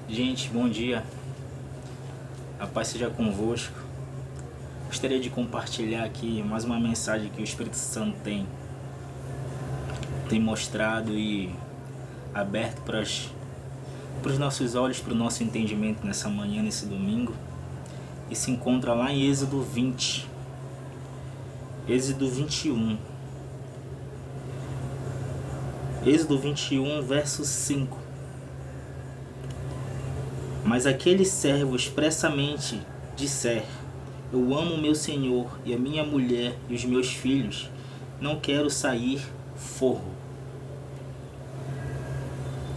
Gente, bom dia. A paz seja convosco. Gostaria de compartilhar aqui mais uma mensagem que o Espírito Santo tem mostrado e aberto para os nossos olhos, para o nosso entendimento nessa manhã, nesse domingo. E se encontra lá em Êxodo 20, Êxodo 21. Êxodo 21, verso 5. Mas aquele servo expressamente disser: eu amo meu senhor e a minha mulher e os meus filhos, não quero sair forro,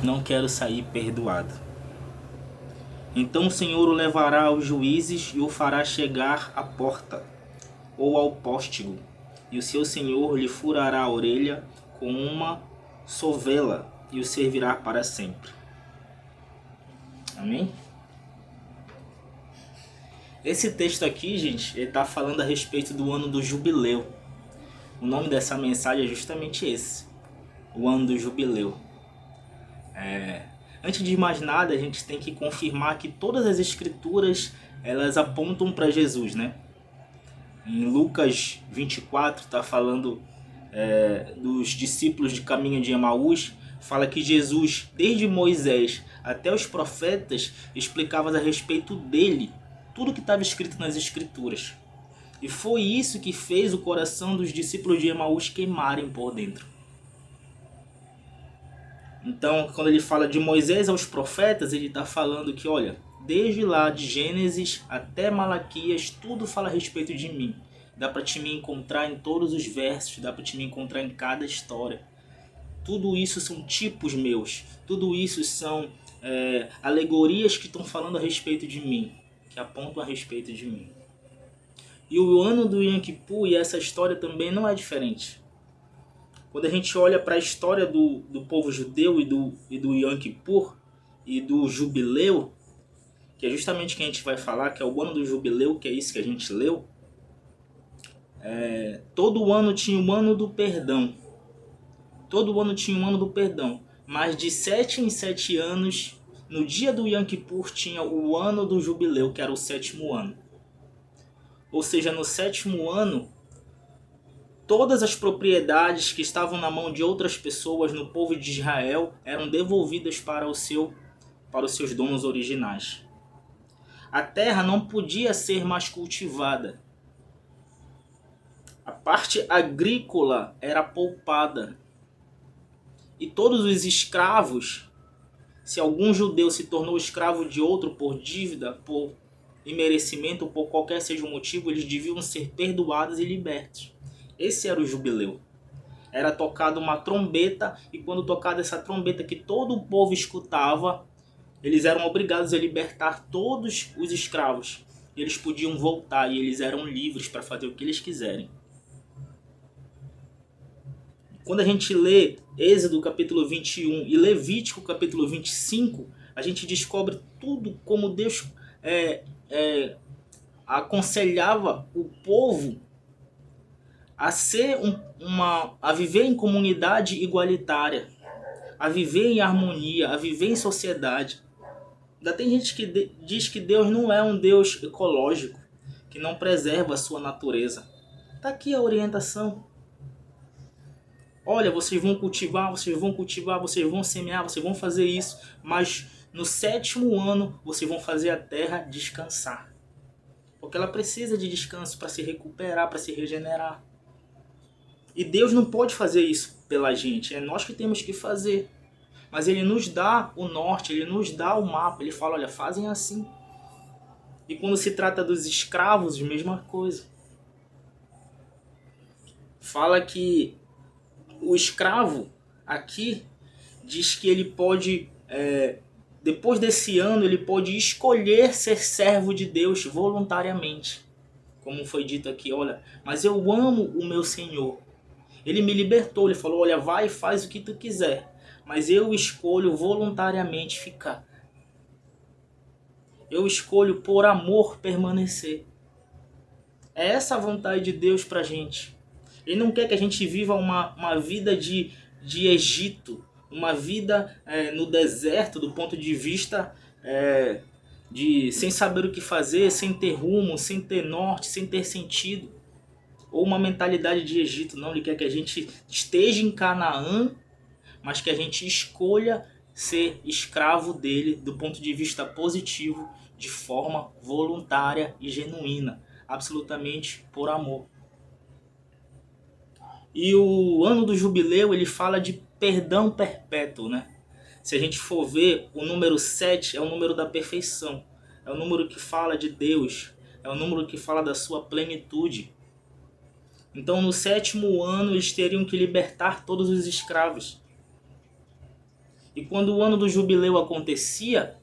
não quero sair perdoado. Então o Senhor o levará aos juízes e o fará chegar à porta ou ao póstigo, e o seu senhor lhe furará a orelha com uma sovela e o servirá para sempre. Amém? Esse texto aqui, gente, ele está falando a respeito do ano do jubileu. O nome dessa mensagem é justamente esse, o ano do jubileu. Antes de mais nada, a gente tem que confirmar que todas as escrituras elas apontam para Jesus, né? Em Lucas 24 está falando dos discípulos de caminho de Emaús, fala que Jesus, desde Moisés até os profetas, explicava a respeito dele tudo que estava escrito nas escrituras. E foi isso que fez o coração dos discípulos de Emaús queimarem por dentro. Então, quando ele fala de Moisés aos profetas, ele está falando que, olha, desde lá de Gênesis até Malaquias, tudo fala a respeito de mim. Dá para te me encontrar em todos os versos, dá para te me encontrar em cada história. Tudo isso são tipos meus, tudo isso são alegorias que estão falando a respeito de mim, que apontam a respeito de mim. E o ano do Yom Kippur e essa história também não é diferente. Quando a gente olha para a história do povo judeu e do Yom Kippur e do jubileu, que é justamente o que a gente vai falar, que é o ano do jubileu, que é isso que a gente leu, todo ano tinha o ano do perdão. Todo ano tinha um ano do perdão. Mas de 7 em 7 anos, no dia do Yom Kippur, tinha o ano do jubileu, que era o 7º ano. Ou seja, no 7º ano, todas as propriedades que estavam na mão de outras pessoas no povo de Israel eram devolvidas para os seus donos originais. A terra não podia ser mais cultivada. A parte agrícola era poupada. E todos os escravos, se algum judeu se tornou escravo de outro por dívida, por imerecimento ou por qualquer seja o motivo, eles deviam ser perdoados e libertos. Esse era o jubileu. Era tocada uma trombeta, e quando tocada essa trombeta que todo o povo escutava, eles eram obrigados a libertar todos os escravos. Eles podiam voltar e eles eram livres para fazer o que eles quiserem. Quando a gente lê Êxodo capítulo 21 e Levítico capítulo 25, a gente descobre tudo como Deus aconselhava o povo a viver em comunidade igualitária, a viver em harmonia, a viver em sociedade. Ainda tem gente que diz que Deus não é um Deus ecológico, que não preserva a sua natureza. Está aqui a orientação. Olha, vocês vão cultivar, vocês vão semear, vocês vão fazer isso, mas no 7º ano vocês vão fazer a terra descansar. Porque ela precisa de descanso para se recuperar, para se regenerar. E Deus não pode fazer isso pela gente, é nós que temos que fazer. Mas Ele nos dá o norte, Ele nos dá o mapa, Ele fala, olha, fazem assim. E quando se trata dos escravos, a mesma coisa. Fala que o escravo aqui diz que ele pode, depois desse ano, ele pode escolher ser servo de Deus voluntariamente. Como foi dito aqui, olha, mas eu amo o meu Senhor. Ele me libertou, ele falou, olha, vai e faz o que tu quiser. Mas eu escolho voluntariamente ficar. Eu escolho por amor permanecer. É essa a vontade de Deus pra gente. Ele não quer que a gente viva uma vida de Egito, uma vida no deserto do ponto de vista de sem saber o que fazer, sem ter rumo, sem ter norte, sem ter sentido. Ou uma mentalidade de Egito. Não, ele quer que a gente esteja em Canaã, mas que a gente escolha ser escravo dele do ponto de vista positivo, de forma voluntária e genuína, absolutamente por amor. E o ano do jubileu, ele fala de perdão perpétuo, né? Se a gente for ver, o número 7 é o número da perfeição, é o número que fala de Deus, é o número que fala da sua plenitude. Então, no 7º ano, eles teriam que libertar todos os escravos. E quando o ano do jubileu acontecia,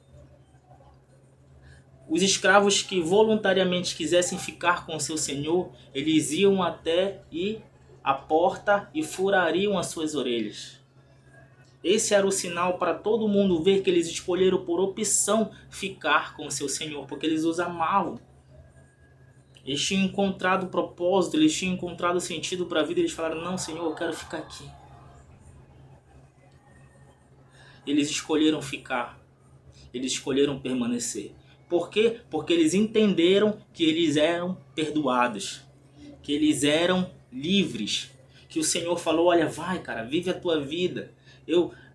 os escravos que voluntariamente quisessem ficar com seu senhor, eles iam até a porta e furariam as suas orelhas. Esse era o sinal para todo mundo ver que eles escolheram por opção ficar com seu senhor, porque eles os amavam. Eles tinham encontrado propósito, eles tinham encontrado sentido para a vida, eles falaram, não, Senhor, eu quero ficar aqui. Eles escolheram ficar, eles escolheram permanecer. Por quê? Porque eles entenderam que eles eram perdoados, que eles eram livres, que o Senhor falou, olha, vai cara, vive a tua vida.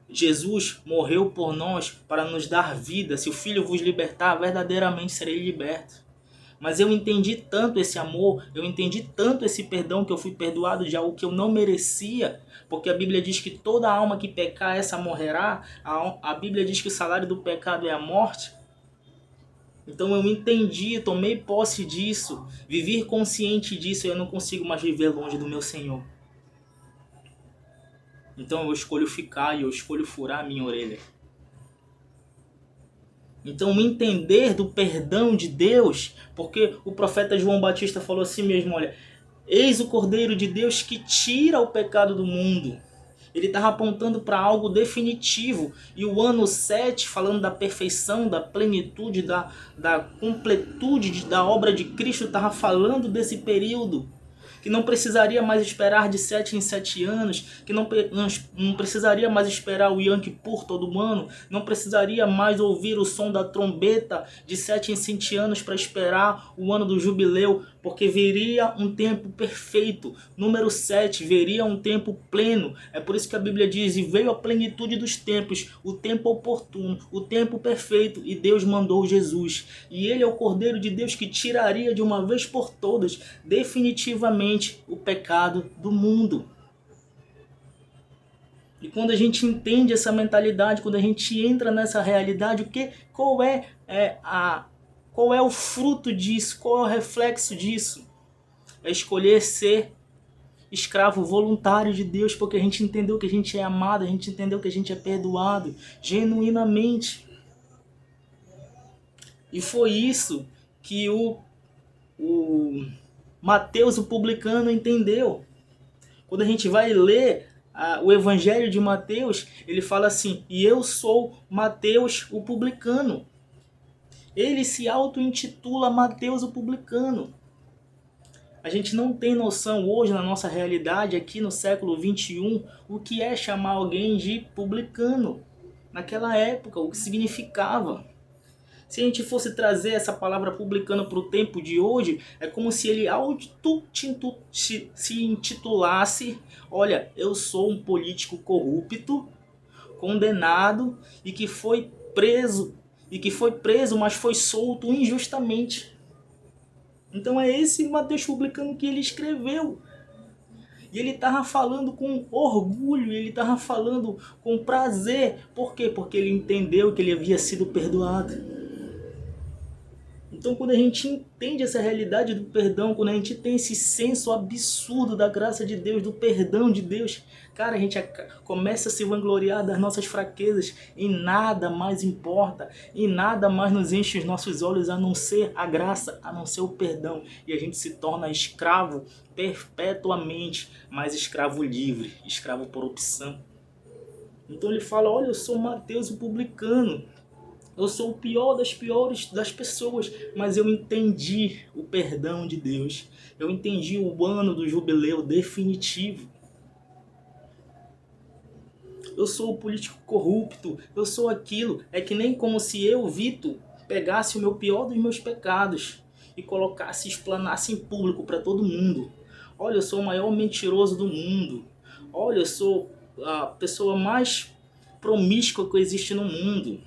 Jesus morreu por nós para nos dar vida, se o Filho vos libertar, verdadeiramente serei liberto. Mas eu entendi tanto esse amor, eu entendi tanto esse perdão, que eu fui perdoado de algo que eu não merecia, porque a Bíblia diz que toda alma que pecar, essa morrerá. A Bíblia diz que o salário do pecado é a morte. Então eu entendi, tomei posse disso, vivi consciente disso, e eu não consigo mais viver longe do meu Senhor. Então eu escolho ficar e eu escolho furar a minha orelha. Então, o entender do perdão de Deus, porque o profeta João Batista falou assim mesmo, olha, eis o Cordeiro de Deus que tira o pecado do mundo. Ele estava apontando para algo definitivo. E o ano 7, falando da perfeição, da plenitude, da completude da obra de Cristo, estava falando desse período. Que não precisaria mais esperar de 7 em 7 anos, que não precisaria mais esperar o Yom Kippur todo ano, não precisaria mais ouvir o som da trombeta de 7 em 7 anos para esperar o ano do jubileu, porque viria um tempo perfeito. Número 7, viria um tempo pleno. É por isso que a Bíblia diz, e veio a plenitude dos tempos, o tempo oportuno, o tempo perfeito, e Deus mandou Jesus. E ele é o Cordeiro de Deus que tiraria de uma vez por todas, definitivamente, o pecado do mundo. E quando a gente entende essa mentalidade, quando a gente entra nessa realidade, qual é o fruto disso? Qual é o reflexo disso? É escolher ser escravo voluntário de Deus, porque a gente entendeu que a gente é amado, a gente entendeu que a gente é perdoado genuinamente. E foi isso que o Mateus, o publicano, entendeu. Quando a gente vai ler o Evangelho de Mateus, ele fala assim, e eu sou Mateus, o publicano. Ele se auto-intitula Mateus, o publicano. A gente não tem noção hoje, na nossa realidade, aqui no século 21, o que é chamar alguém de publicano. Naquela época, o que significava. Se a gente fosse trazer essa palavra publicano para o tempo de hoje, é como se ele se intitulasse, olha, eu sou um político corrupto, condenado e que foi preso, mas foi solto injustamente. Então é esse Mateus publicano que ele escreveu. E ele estava falando com orgulho, ele estava falando com prazer. Por quê? Porque ele entendeu que ele havia sido perdoado. Então, quando a gente entende essa realidade do perdão, quando a gente tem esse senso absurdo da graça de Deus, do perdão de Deus, cara, a gente começa a se vangloriar das nossas fraquezas, e nada mais importa, e nada mais nos enche os nossos olhos a não ser a graça, a não ser o perdão. E a gente se torna escravo perpetuamente, mas escravo livre, escravo por opção. Então ele fala, olha, eu sou Mateus o publicano. Eu sou o pior das piores das pessoas, mas eu entendi o perdão de Deus. Eu entendi o ano do jubileu definitivo. eu sou o político corrupto, eu sou aquilo. É que nem como se eu, Vitor, pegasse o meu pior dos meus pecados e colocasse, explanasse em público para todo mundo. Olha, eu sou o maior mentiroso do mundo. Olha, eu sou a pessoa mais promíscua que existe no mundo.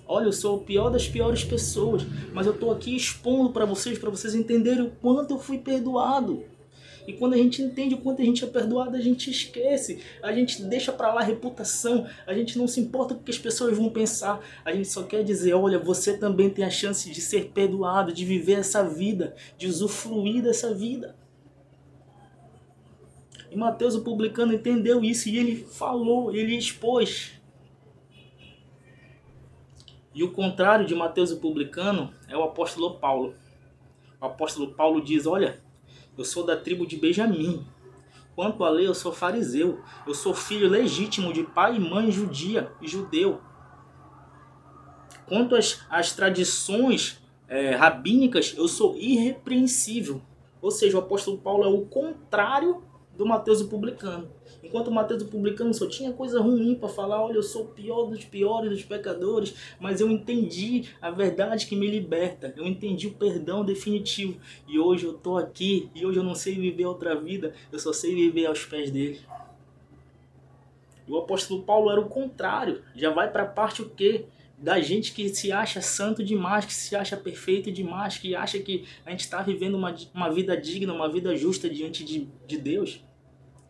Olha, eu sou o pior das piores pessoas, mas eu estou aqui expondo para vocês entenderem o quanto eu fui perdoado. E quando a gente entende o quanto a gente é perdoado, a gente esquece, a gente deixa para lá a reputação, a gente não se importa com o que as pessoas vão pensar, a gente só quer dizer, olha, você também tem a chance de ser perdoado, de viver essa vida, de usufruir dessa vida. E Mateus o publicano entendeu isso e ele falou, ele expôs. E o contrário de Mateus o publicano é o apóstolo Paulo. O apóstolo Paulo diz, olha, eu sou da tribo de Benjamim. Quanto à lei, eu sou fariseu. Eu sou filho legítimo de pai e mãe judia e judeu. Quanto às tradições rabínicas, eu sou irrepreensível. Ou seja, o apóstolo Paulo é o contrário do Mateus o publicano. Enquanto o Mateus o publicano só tinha coisa ruim para falar, olha, eu sou o pior dos piores dos pecadores, mas eu entendi a verdade que me liberta, eu entendi o perdão definitivo, e hoje eu estou aqui, e hoje eu não sei viver outra vida, eu só sei viver aos pés dele. E o apóstolo Paulo era o contrário, já vai para a parte o quê? Da gente que se acha santo demais, que se acha perfeito demais, que acha que a gente está vivendo uma vida digna, uma vida justa diante de Deus.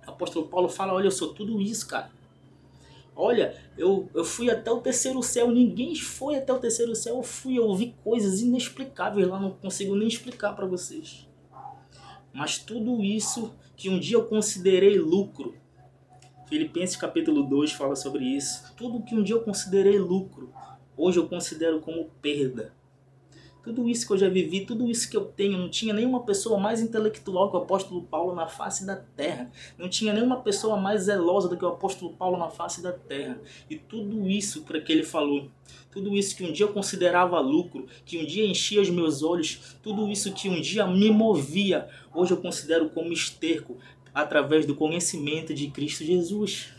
O apóstolo Paulo fala, olha, eu sou tudo isso, cara. Olha, eu fui até o terceiro céu, ninguém foi até o terceiro céu, eu vi coisas inexplicáveis lá, não consigo nem explicar para vocês. Mas tudo isso que um dia eu considerei lucro, Filipenses capítulo 2 fala sobre isso, tudo que um dia eu considerei lucro, hoje eu considero como perda. Tudo isso que eu já vivi, tudo isso que eu tenho, não tinha nenhuma pessoa mais intelectual que o apóstolo Paulo na face da terra. Não tinha nenhuma pessoa mais zelosa do que o apóstolo Paulo na face da terra. E tudo isso para que ele falou, tudo isso que um dia eu considerava lucro, que um dia enchia os meus olhos, tudo isso que um dia me movia, hoje eu considero como esterco, através do conhecimento de Cristo Jesus.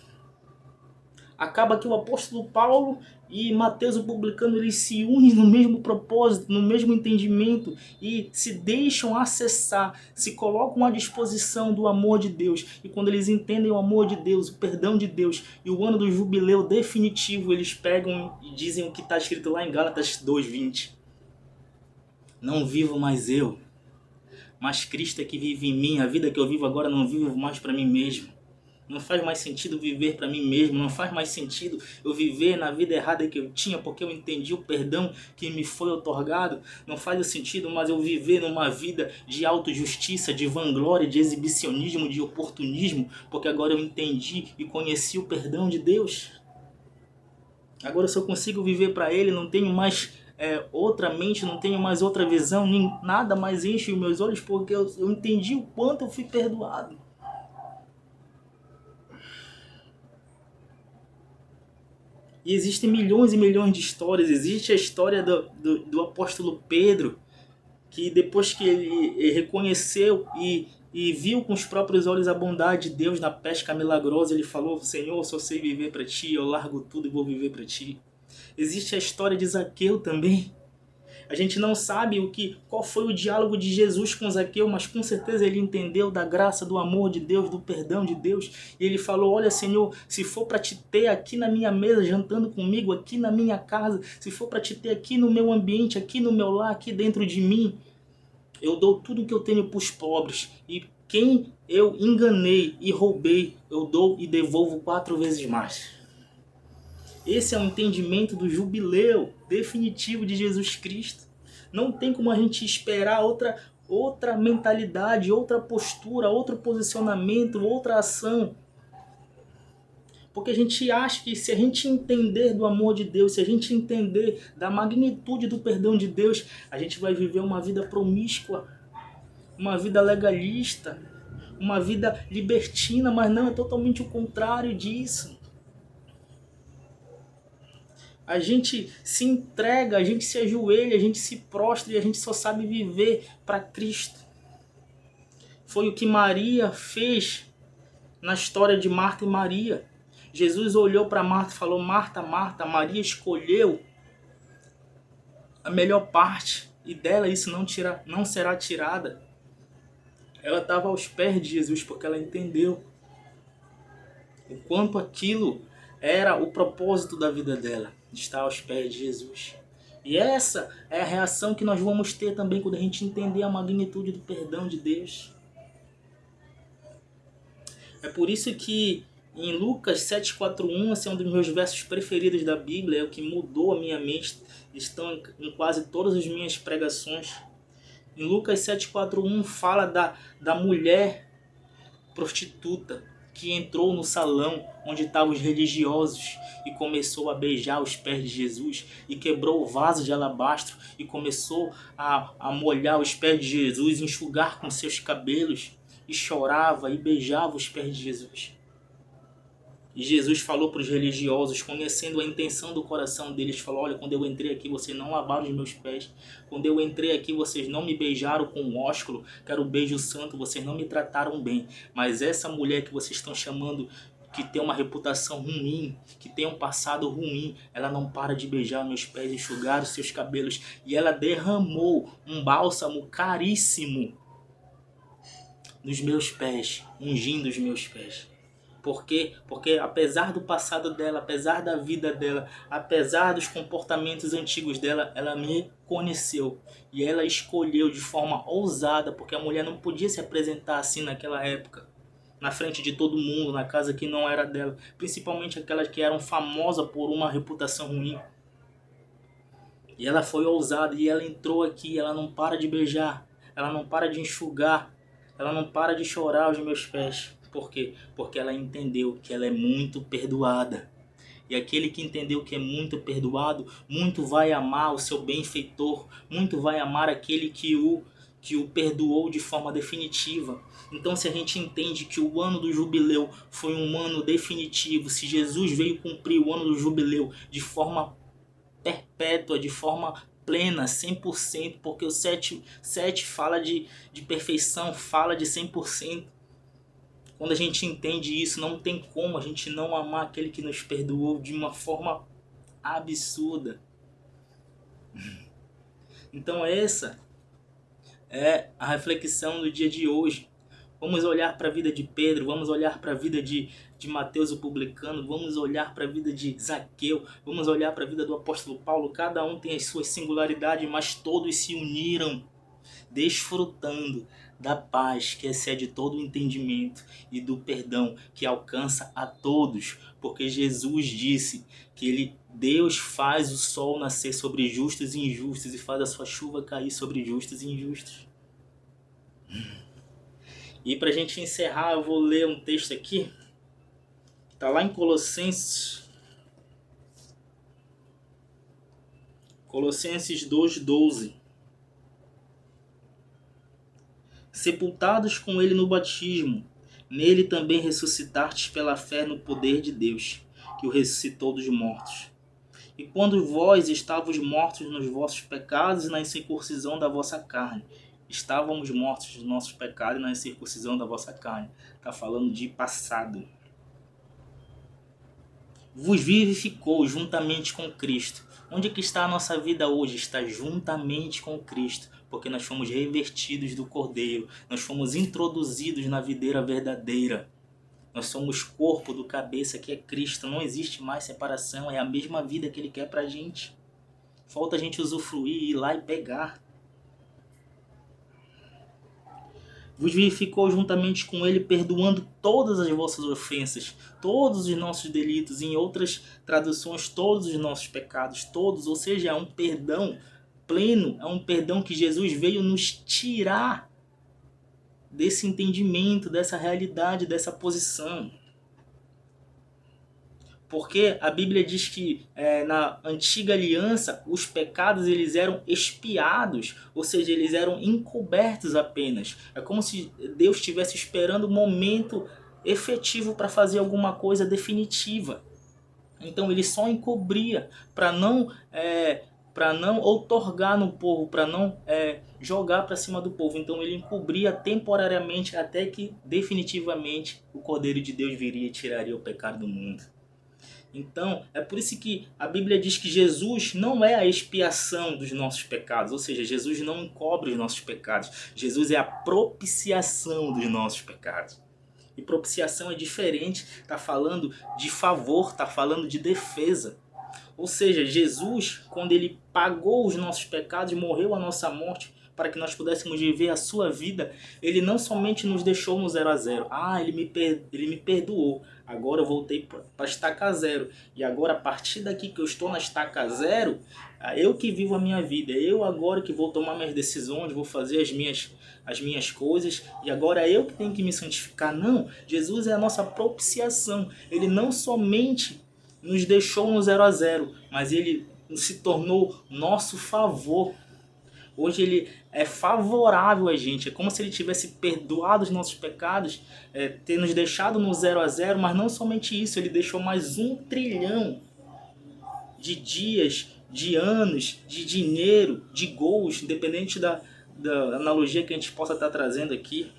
Acaba que o apóstolo Paulo e Mateus o publicano, eles se unem no mesmo propósito, no mesmo entendimento e se deixam acessar, se colocam à disposição do amor de Deus. E quando eles entendem o amor de Deus, o perdão de Deus e o ano do jubileu definitivo, eles pegam e dizem o que está escrito lá em Gálatas 2:20. Não vivo mais eu, mas Cristo é que vive em mim. A vida que eu vivo agora não vivo mais para mim mesmo. Não faz mais sentido viver para mim mesmo, não faz mais sentido eu viver na vida errada que eu tinha, porque eu entendi o perdão que me foi otorgado. Não faz sentido mais eu viver numa vida de autojustiça, de vanglória, de exibicionismo, de oportunismo, porque agora eu entendi e conheci o perdão de Deus. Agora se eu consigo viver para Ele, não tenho mais outra mente, não tenho mais outra visão, nada mais enche os meus olhos, porque eu entendi o quanto eu fui perdoado. E existem milhões e milhões de histórias. Existe a história do apóstolo Pedro, que depois que ele reconheceu e viu com os próprios olhos a bondade de Deus na pesca milagrosa, ele falou, Senhor, só sei viver para Ti, eu largo tudo e vou viver para Ti. Existe a história de Zaqueu também. A gente não sabe qual foi o diálogo de Jesus com Zaqueu, mas com certeza ele entendeu da graça, do amor de Deus, do perdão de Deus. E ele falou, olha Senhor, se for para te ter aqui na minha mesa, jantando comigo, aqui na minha casa, se for para te ter aqui no meu ambiente, aqui no meu lar, aqui dentro de mim, eu dou tudo que eu tenho para os pobres. E quem eu enganei e roubei, eu dou e devolvo 4 vezes mais. Esse é o entendimento do jubileu definitivo de Jesus Cristo. Não tem como a gente esperar outra mentalidade, outra postura, outro posicionamento, outra ação. Porque a gente acha que se a gente entender do amor de Deus, se a gente entender da magnitude do perdão de Deus, a gente vai viver uma vida promíscua, uma vida legalista, uma vida libertina, mas não, é totalmente o contrário disso. A gente se entrega, a gente se ajoelha, a gente se prostra e a gente só sabe viver para Cristo. Foi o que Maria fez na história de Marta e Maria. Jesus olhou para Marta e falou: Marta, Marta, Maria escolheu a melhor parte e dela isso não será tirada. Ela estava aos pés de Jesus porque ela entendeu o quanto aquilo era o propósito da vida dela, de estar aos pés de Jesus. E essa é a reação que nós vamos ter também quando a gente entender a magnitude do perdão de Deus. É por isso que em Lucas 7,41, esse é um dos meus versos preferidos da Bíblia, é o que mudou a minha mente, estão em quase todas as minhas pregações. Em Lucas 7,41 fala da mulher prostituta que entrou no salão onde estavam os religiosos e começou a beijar os pés de Jesus e quebrou o vaso de alabastro e começou a molhar os pés de Jesus, enxugar com seus cabelos e chorava e beijava os pés de Jesus. E Jesus falou para os religiosos, conhecendo a intenção do coração deles, falou: olha, quando eu entrei aqui vocês não lavaram os meus pés, quando eu entrei aqui vocês não me beijaram com um ósculo, que era o beijo santo, vocês não me trataram bem, mas essa mulher que vocês estão chamando, que tem uma reputação ruim, que tem um passado ruim, ela não para de beijar meus pés, enxugar os seus cabelos, e ela derramou um bálsamo caríssimo nos meus pés, ungindo os meus pés. Por quê? Porque apesar do passado dela, apesar da vida dela, apesar dos comportamentos antigos dela, ela me conheceu. E ela escolheu de forma ousada, porque a mulher não podia se apresentar assim naquela época, na frente de todo mundo, na casa que não era dela. Principalmente aquelas que eram famosas por uma reputação ruim. E ela foi ousada e ela entrou aqui, ela não para de beijar, ela não para de enxugar, ela não para de chorar aos meus pés. Por quê? Porque ela entendeu que ela é muito perdoada. E aquele que entendeu que é muito perdoado, muito vai amar o seu benfeitor, muito vai amar aquele que o perdoou de forma definitiva. Então, se a gente entende que o ano do jubileu foi um ano definitivo, se Jesus veio cumprir o ano do jubileu de forma perpétua, de forma plena, 100%, porque o 7 fala de perfeição, fala de 100%. Quando a gente entende isso, não tem como a gente não amar aquele que nos perdoou de uma forma absurda. Então essa é a reflexão do dia de hoje. Vamos olhar para a vida de Pedro, vamos olhar para a vida de Mateus o publicano, vamos olhar para a vida de Zaqueu, vamos olhar para a vida do apóstolo Paulo. Cada um tem as suas singularidades, mas todos se uniram, desfrutando da paz que excede todo o entendimento e do perdão que alcança a todos, porque Jesus disse que Deus faz o sol nascer sobre justos e injustos e faz a sua chuva cair sobre justos e injustos. E para a gente encerrar, eu vou ler um texto aqui, que está lá em Colossenses 2:12. Sepultados com ele no batismo, nele também ressuscitastes pela fé no poder de Deus, que o ressuscitou dos mortos. E quando vós estavais mortos nos vossos pecados e na incircuncisão da vossa carne, estávamos mortos nos nossos pecados e na incircuncisão da vossa carne. Está falando de passado. Vos vivificou juntamente com Cristo. Onde que está a nossa vida hoje? Está juntamente com Cristo, porque nós fomos revertidos do Cordeiro, nós fomos introduzidos na videira verdadeira. Nós somos corpo do cabeça que é Cristo, não existe mais separação, é a mesma vida que Ele quer pra gente. Falta a gente usufruir, ir lá e pegar. Vos vivificou juntamente com ele, perdoando todas as vossas ofensas, todos os nossos delitos, em outras traduções, todos os nossos pecados, todos, ou seja, é um perdão pleno, é um perdão que Jesus veio nos tirar desse entendimento, dessa realidade, dessa posição. Porque a Bíblia diz que na antiga aliança os pecados eles eram expiados, ou seja, eles eram encobertos apenas. É como se Deus estivesse esperando o momento efetivo para fazer alguma coisa definitiva. Então ele só encobria para não outorgar no povo, para não jogar para cima do povo. Então ele encobria temporariamente até que definitivamente o Cordeiro de Deus viria e tiraria o pecado do mundo. Então, é por isso que a Bíblia diz que Jesus não é a expiação dos nossos pecados, ou seja, Jesus não encobre os nossos pecados. Jesus é a propiciação dos nossos pecados. E propiciação é diferente, está falando de favor, está falando de defesa. Ou seja, Jesus, quando ele pagou os nossos pecados, morreu a nossa morte para que nós pudéssemos viver a sua vida, ele não somente nos deixou no 0 a 0. Ele me perdoou. Agora eu voltei para a estaca zero. E agora, a partir daqui que eu estou na estaca zero, eu que vivo a minha vida. Eu agora que vou tomar minhas decisões, vou fazer as minhas coisas. E agora eu que tenho que me santificar. Não, Jesus é a nossa propiciação. Ele não somente nos deixou no 0 a 0, mas ele se tornou nosso favor. Hoje ele é favorável a gente, é como se ele tivesse perdoado os nossos pecados, ter nos deixado no 0 a 0, mas não somente isso, ele deixou mais 1 trilhão de dias, de anos, de dinheiro, de gols, independente da analogia que a gente possa estar trazendo aqui.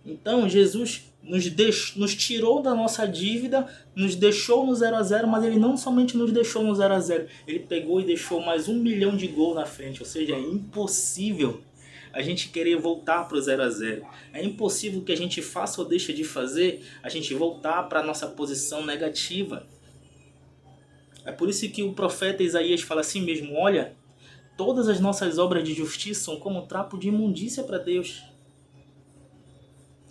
Então Jesus nos tirou da nossa dívida, nos deixou no 0 a 0, mas ele não somente nos deixou no 0 a 0, ele pegou e deixou mais 1 milhão de gols na frente. Ou seja, é impossível a gente querer voltar para o 0 a 0. É impossível que a gente faça ou deixe de fazer, a gente voltar para a nossa posição negativa. É por isso que o profeta Isaías fala assim mesmo: olha, todas as nossas obras de justiça são como trapo de imundícia para Deus.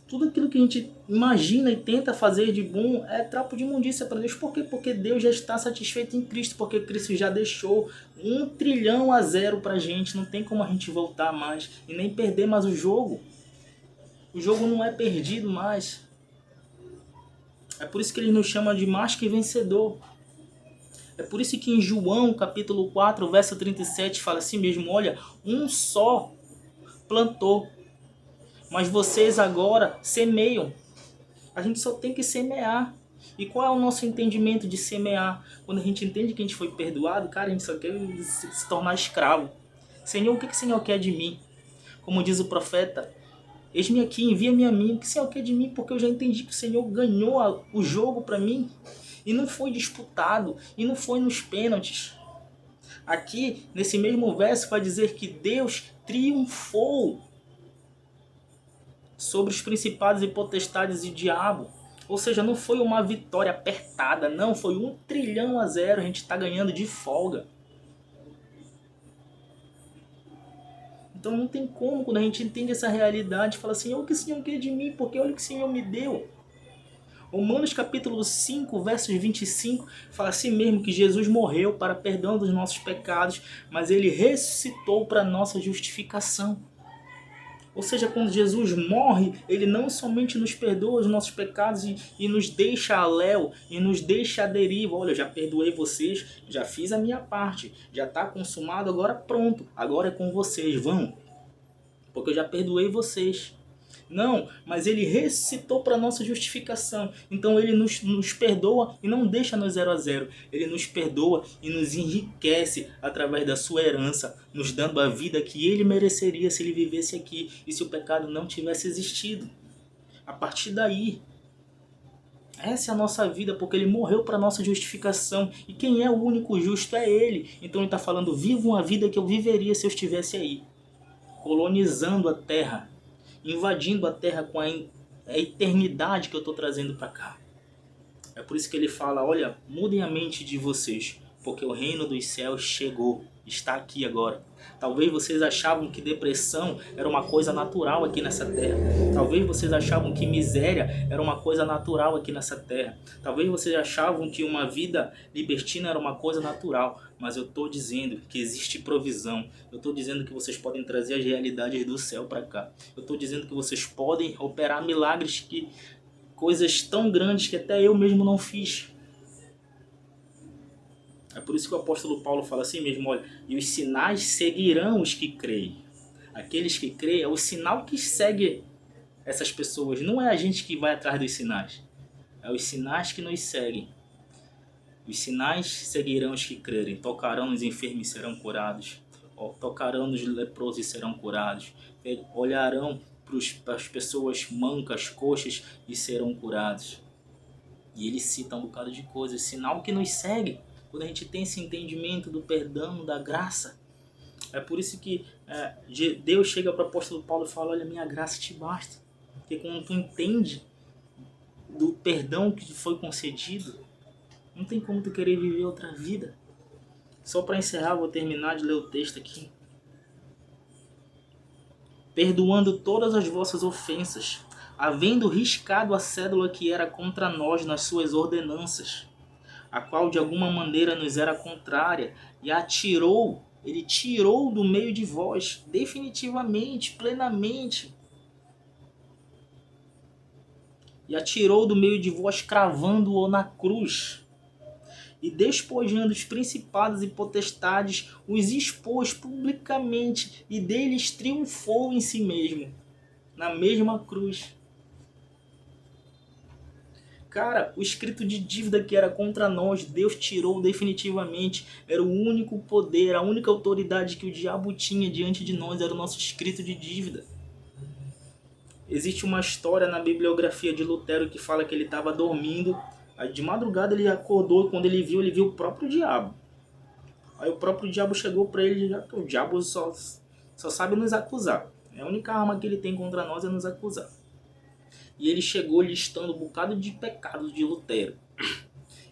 Tudo aquilo que a gente imagina e tenta fazer de bom é trapo de imundícia para Deus. Por quê? Porque Deus já está satisfeito em Cristo, porque Cristo já deixou 1 trilhão a 0 para a gente. Não tem como a gente voltar mais e nem perder mais o jogo. O jogo não é perdido mais. É por isso que ele nos chama de mais que vencedor. É por isso que em João capítulo 4, verso 37 fala assim mesmo: olha, um só plantou, mas vocês agora semeiam. A gente só tem que semear. E qual é o nosso entendimento de semear? Quando a gente entende que a gente foi perdoado, cara, a gente só quer se tornar escravo. Senhor, o que o Senhor quer de mim? Como diz o profeta: eis-me aqui, envia-me a mim. O que o Senhor quer de mim? Porque eu já entendi que o Senhor ganhou o jogo para mim. E não foi disputado. E não foi nos pênaltis. Aqui, nesse mesmo verso, vai dizer que Deus triunfou sobre os principados e potestades e diabo. Ou seja, não foi uma vitória apertada, não, foi 1 trilhão a 0, a gente está ganhando de folga. Então não tem como, quando a gente entende essa realidade, fala assim: o que o Senhor quer de mim? Porque olha o que o Senhor me deu. Romanos capítulo 5, versos 25, fala assim mesmo que Jesus morreu para perdão dos nossos pecados, mas ele ressuscitou para nossa justificação. Ou seja, quando Jesus morre, ele não somente nos perdoa os nossos pecados e nos deixa a léu, e nos deixa à deriva. Olha, eu já perdoei vocês, já fiz a minha parte, já está consumado, agora pronto, agora é com vocês, vão, porque eu já perdoei vocês. Não, mas ele ressuscitou para nossa justificação. Então ele nos perdoa e não deixa no 0 a 0. Ele nos perdoa e nos enriquece através da sua herança, nos dando a vida que ele mereceria se ele vivesse aqui e se o pecado não tivesse existido. A partir daí, essa é a nossa vida, porque ele morreu para nossa justificação. E quem é o único justo é ele. Então ele está falando: vivam a vida que eu viveria se eu estivesse aí, colonizando a terra, invadindo a terra com a eternidade que eu estou trazendo para cá. É por isso que ele fala: olha, mudem a mente de vocês, porque o reino dos céus chegou, está aqui agora. Talvez vocês achavam que depressão era uma coisa natural aqui nessa terra. Talvez vocês achavam que miséria era uma coisa natural aqui nessa terra. Talvez vocês achavam que uma vida libertina era uma coisa natural. Mas eu estou dizendo que existe provisão. Eu estou dizendo que vocês podem trazer as realidades do céu para cá. Eu estou dizendo que vocês podem operar milagres, coisas tão grandes que até eu mesmo não fiz. É por isso que o apóstolo Paulo fala assim mesmo: olha, e os sinais seguirão os que creem. Aqueles que creem é o sinal que segue essas pessoas. Não é a gente que vai atrás dos sinais. É os sinais que nos seguem. Os sinais seguirão os que crerem. Tocarão nos enfermos e serão curados. Tocarão nos leprosos e serão curados. Olharão para as pessoas mancas, coxas e serão curados. E ele cita um bocado de coisas, sinal que nos segue quando a gente tem esse entendimento do perdão, da graça. É por isso que Deus chega para o apóstolo Paulo e fala, olha, minha graça te basta. Porque quando tu entende do perdão que te foi concedido, não tem como tu querer viver outra vida. Só para encerrar, vou terminar de ler o texto aqui. Perdoando todas as vossas ofensas, havendo riscado a cédula que era contra nós nas suas ordenanças, a qual de alguma maneira nos era contrária, e a tirou, ele tirou do meio de vós, definitivamente, plenamente, e a tirou do meio de vós, cravando-o na cruz, e despojando os principados e potestades, os expôs publicamente, e deles triunfou em si mesmo, na mesma cruz. Cara, o escrito de dívida que era contra nós, Deus tirou definitivamente. Era o único poder, a única autoridade que o diabo tinha diante de nós, era o nosso escrito de dívida. Existe uma história na bibliografia de Lutero que fala que ele estava dormindo, aí de madrugada ele acordou e quando ele viu o próprio diabo. Aí o próprio diabo chegou para ele e disse, o diabo só sabe nos acusar. A única arma que ele tem contra nós é nos acusar. E ele chegou listando um bocado de pecados de Lutero.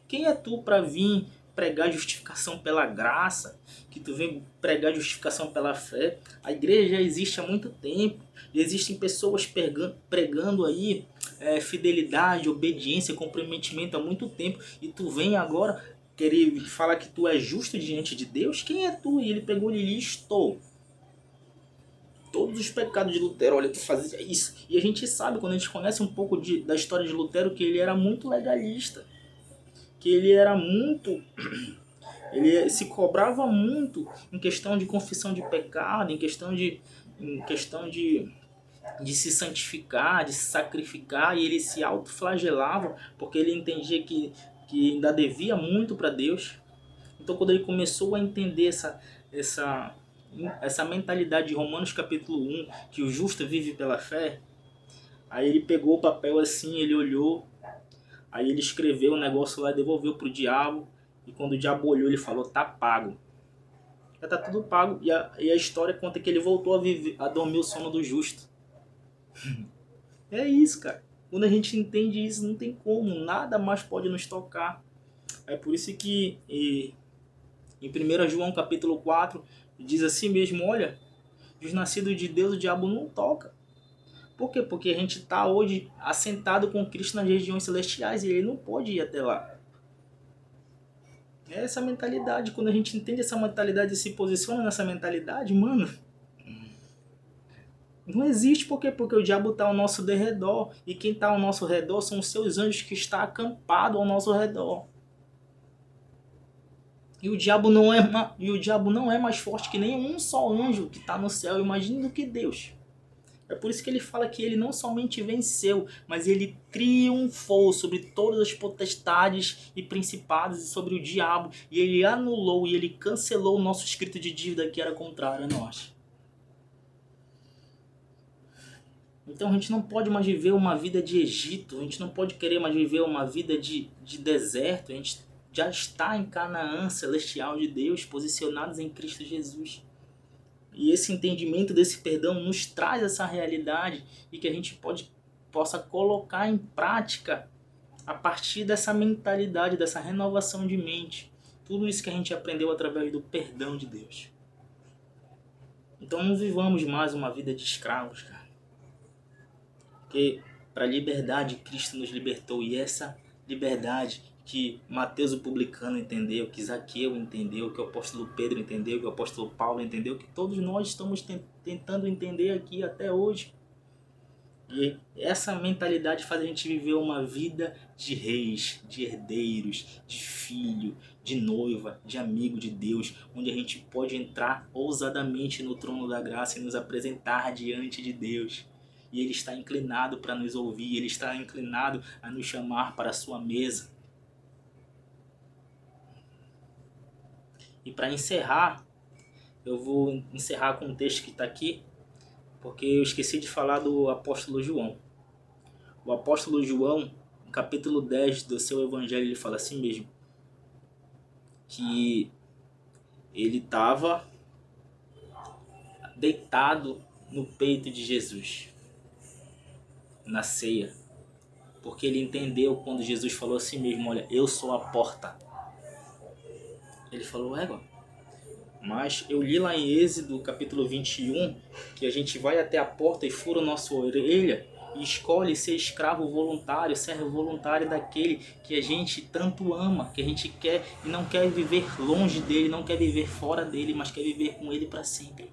Quem é tu para vir pregar justificação pela graça? Que tu vem pregar justificação pela fé? A igreja já existe há muito tempo. Já existem pessoas pregando aí fidelidade, obediência, comprometimento há muito tempo. E tu vem agora querer falar que tu é justo diante de Deus? Quem é tu? E ele pegou e listou todos os pecados de Lutero. Olha, tu fazia isso. E a gente sabe, quando a gente conhece um pouco da história de Lutero, que ele era muito legalista. Que ele era muito... Ele se cobrava muito em questão de confissão de pecado, em questão de se santificar, de se sacrificar. E ele se autoflagelava, porque ele entendia que ainda devia muito para Deus. Então, quando ele começou a entender essa mentalidade de Romanos capítulo 1, que o justo vive pela fé, aí ele pegou o papel assim, ele olhou, aí ele escreveu o negócio lá, devolveu pro diabo, e quando o diabo olhou, ele falou, tá pago. Já tá tudo pago, e a história conta que ele voltou a dormir o sono do justo. É isso, cara. Quando a gente entende isso, não tem como, nada mais pode nos tocar. É por isso que em 1 João capítulo 4, diz assim mesmo, olha, os nascidos de Deus o diabo não toca. Por quê? Porque a gente está hoje assentado com Cristo nas regiões celestiais e ele não pode ir até lá. É essa mentalidade, quando a gente entende essa mentalidade e se posiciona nessa mentalidade, mano, não existe. Por quê? Porque o diabo está ao nosso derredor, e quem está ao nosso redor são os seus anjos que estão acampados ao nosso redor. E o diabo não é mais forte que nenhum só anjo que está no céu, imagine do que Deus. É por isso que ele fala que ele não somente venceu, mas ele triunfou sobre todas as potestades e principados e sobre o diabo. E ele anulou e ele cancelou o nosso escrito de dívida que era contrário a nós. Então a gente não pode mais viver uma vida de Egito, a gente não pode querer mais viver uma vida de deserto, a gente já está em Canaã celestial de Deus, posicionados em Cristo Jesus. E esse entendimento desse perdão nos traz essa realidade e que a gente possa colocar em prática a partir dessa mentalidade, dessa renovação de mente. Tudo isso que a gente aprendeu através do perdão de Deus. Então não vivamos mais uma vida de escravos, cara. Porque para a liberdade Cristo nos libertou, e essa liberdade que Mateus o publicano entendeu, que Zaqueu entendeu, que o apóstolo Pedro entendeu, que o apóstolo Paulo entendeu, que todos nós estamos tentando entender aqui até hoje. E essa mentalidade faz a gente viver uma vida de reis, de herdeiros, de filho, de noiva, de amigo de Deus, onde a gente pode entrar ousadamente no trono da graça e nos apresentar diante de Deus. E Ele está inclinado para nos ouvir, Ele está inclinado a nos chamar para a sua mesa. E para encerrar, eu vou encerrar com um texto que está aqui, porque eu esqueci de falar do apóstolo João. O apóstolo João, capítulo 10 do seu evangelho, ele fala assim mesmo, que ele estava deitado no peito de Jesus, na ceia, porque ele entendeu quando Jesus falou assim mesmo, olha, eu sou a porta. Ele falou, mas eu li lá em Êxodo capítulo 21, que a gente vai até a porta e fura nossa orelha e escolhe ser escravo voluntário, servo voluntário daquele que a gente tanto ama, que a gente quer e não quer viver longe dele, não quer viver fora dele, mas quer viver com ele para sempre.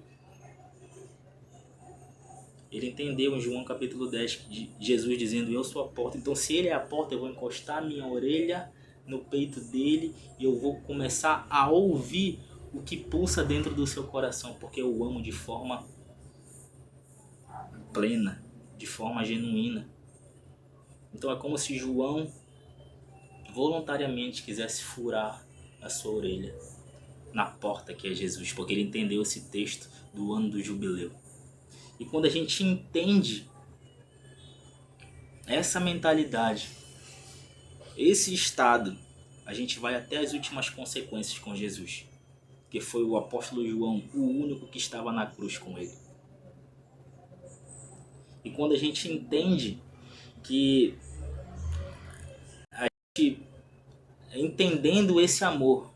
Ele entendeu em João capítulo 10, Jesus dizendo, eu sou a porta. Então se ele é a porta, eu vou encostar a minha orelha no peito dele e eu vou começar a ouvir o que pulsa dentro do seu coração, porque eu o amo de forma plena, de forma genuína. Então é como se João voluntariamente quisesse furar a sua orelha na porta que é Jesus, porque ele entendeu esse texto do ano do jubileu. E quando a gente entende essa mentalidade, esse estado, a gente vai até as últimas consequências com Jesus, que foi o apóstolo João, o único que estava na cruz com ele. E quando a gente entende que entendendo esse amor,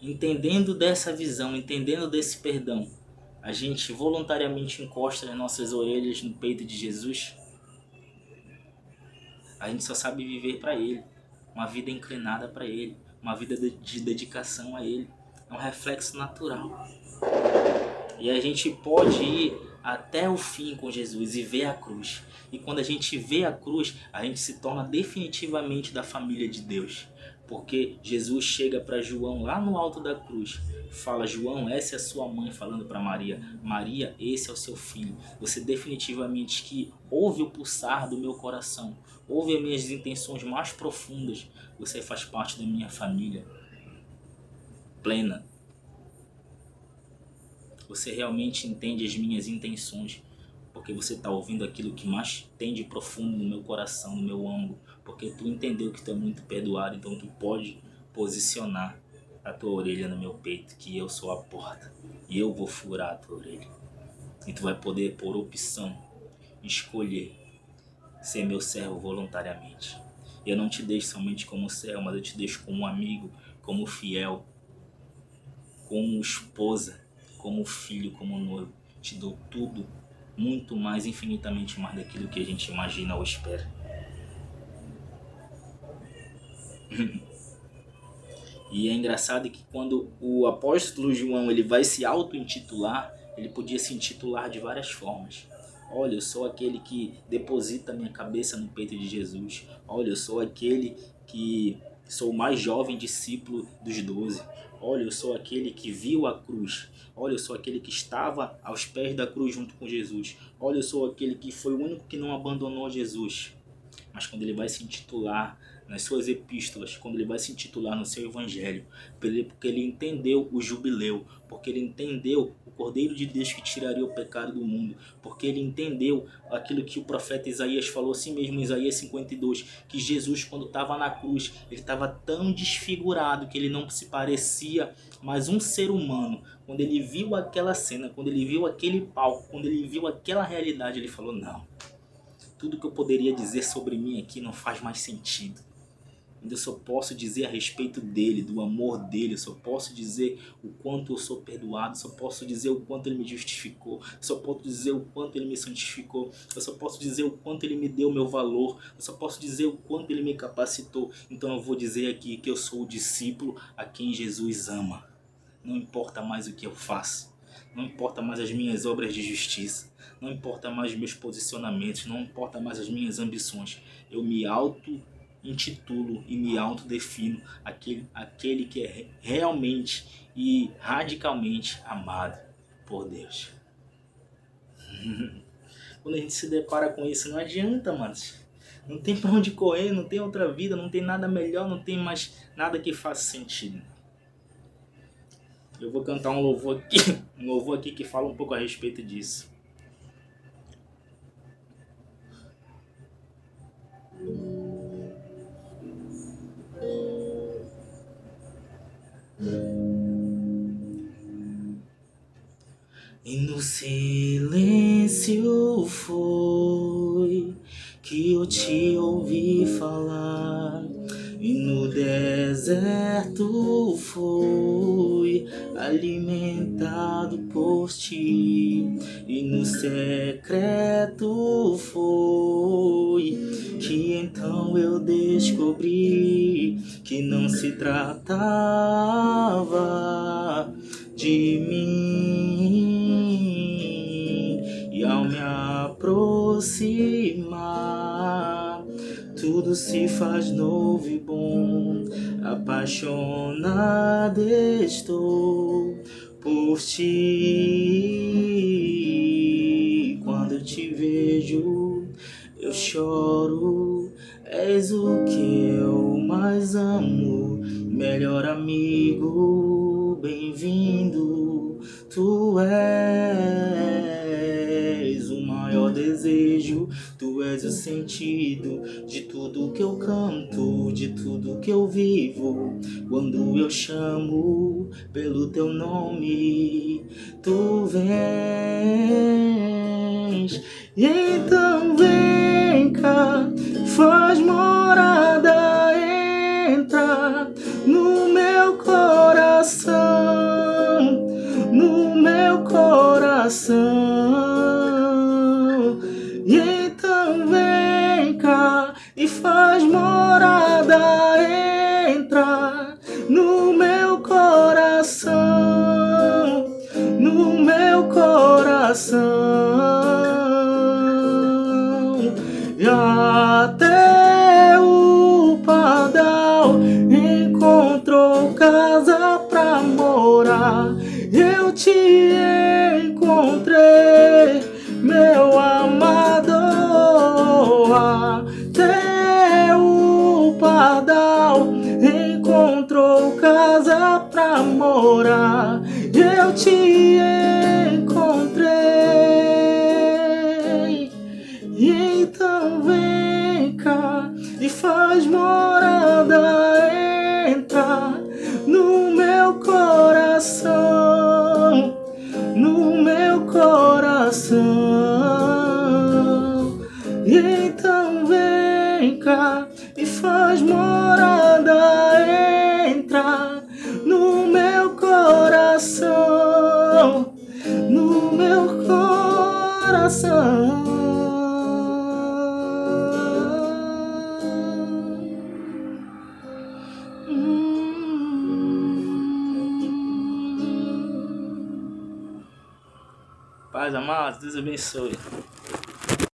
entendendo dessa visão, entendendo desse perdão, a gente voluntariamente encosta as nossas orelhas no peito de Jesus, a gente só sabe viver para Ele, uma vida inclinada para Ele, uma vida de dedicação a Ele. É um reflexo natural. E a gente pode ir até o fim com Jesus e ver a cruz. E quando a gente vê a cruz, a gente se torna definitivamente da família de Deus. Porque Jesus chega para João lá no alto da cruz, fala, João, essa é a sua mãe, falando para Maria, Maria, esse é o seu filho. Você definitivamente que ouve o pulsar do meu coração, ouve as minhas intenções mais profundas, você faz parte da minha família plena. Você realmente entende as minhas intenções, porque você está ouvindo aquilo que mais tem de profundo no meu coração, no meu âmago, porque tu entendeu que tu é muito perdoado, então tu pode posicionar a tua orelha no meu peito, que eu sou a porta, e eu vou furar a tua orelha. E tu vai poder, por opção, escolher ser meu servo voluntariamente. Eu não te deixo somente como servo, mas eu te deixo como amigo, como fiel, como esposa, como filho, como noivo. Te dou tudo, muito mais, infinitamente mais daquilo que a gente imagina ou espera. E é engraçado que quando o apóstolo João ele vai se auto-intitular, ele podia se intitular de várias formas. Olha, eu sou aquele que deposita minha cabeça no peito de Jesus. Olha, eu sou aquele que sou o mais jovem discípulo dos 12. Olha, eu sou aquele que viu a cruz. Olha, eu sou aquele que estava aos pés da cruz junto com Jesus. Olha, eu sou aquele que foi o único que não abandonou Jesus. Mas quando ele vai se intitular nas suas epístolas, quando ele vai se intitular no seu evangelho, porque ele entendeu o jubileu, porque ele entendeu o Cordeiro de Deus que tiraria o pecado do mundo, porque ele entendeu aquilo que o profeta Isaías falou assim mesmo em Isaías 52, que Jesus quando estava na cruz, ele estava tão desfigurado que ele não se parecia mais um ser humano. Quando ele viu aquela cena, quando ele viu aquele palco, quando ele viu aquela realidade, ele falou, não, tudo que eu poderia dizer sobre mim aqui não faz mais sentido. Eu só posso dizer a respeito dele, do amor dele, eu só posso dizer o quanto eu sou perdoado, só posso dizer o quanto ele me justificou, só posso dizer o quanto ele me santificou, eu só posso dizer o quanto ele me deu o meu valor, eu só posso dizer o quanto ele me capacitou. Então eu vou dizer aqui que eu sou o discípulo a quem Jesus ama. Não importa mais o que eu faço, não importa mais as minhas obras de justiça, não importa mais os meus posicionamentos, não importa mais as minhas ambições. Eu me auto-intitulo e me autodefino aquele que é realmente e radicalmente amado por Deus. Quando a gente se depara com isso, não adianta, mano. Não tem pra onde correr, não tem outra vida, não tem nada melhor, não tem mais nada que faça sentido. Eu vou cantar um louvor aqui que fala um pouco a respeito disso. E no silêncio foi que eu te ouvi falar. E no deserto fui alimentado por ti. E no secreto foi que então eu descobri que não se tratava de mim. E ao me aproximar, tudo se faz novo e bom. Apaixonado estou por ti. Quando eu te vejo, eu choro. És o que eu mais amo, melhor amigo, bem-vindo. Tu és o maior desejo, tu és o sentido de tudo que eu canto, de tudo que eu vivo. Quando eu chamo pelo teu nome, tu vens. E então vem cá, faz morada, entra no meu coração, no meu coração. E então vem cá e faz morada, entra no meu coração, no meu coração. E até o pardal encontrou casa pra morar. Eu te encontrei, meu amado. Até o pardal encontrou casa pra morar. Eu te encontrei. E então vem cá e faz morada, entra no meu coração, no meu coração. E então vem cá e faz morada, entra no meu coração, no meu coração. Paz, amados, Deus abençoe.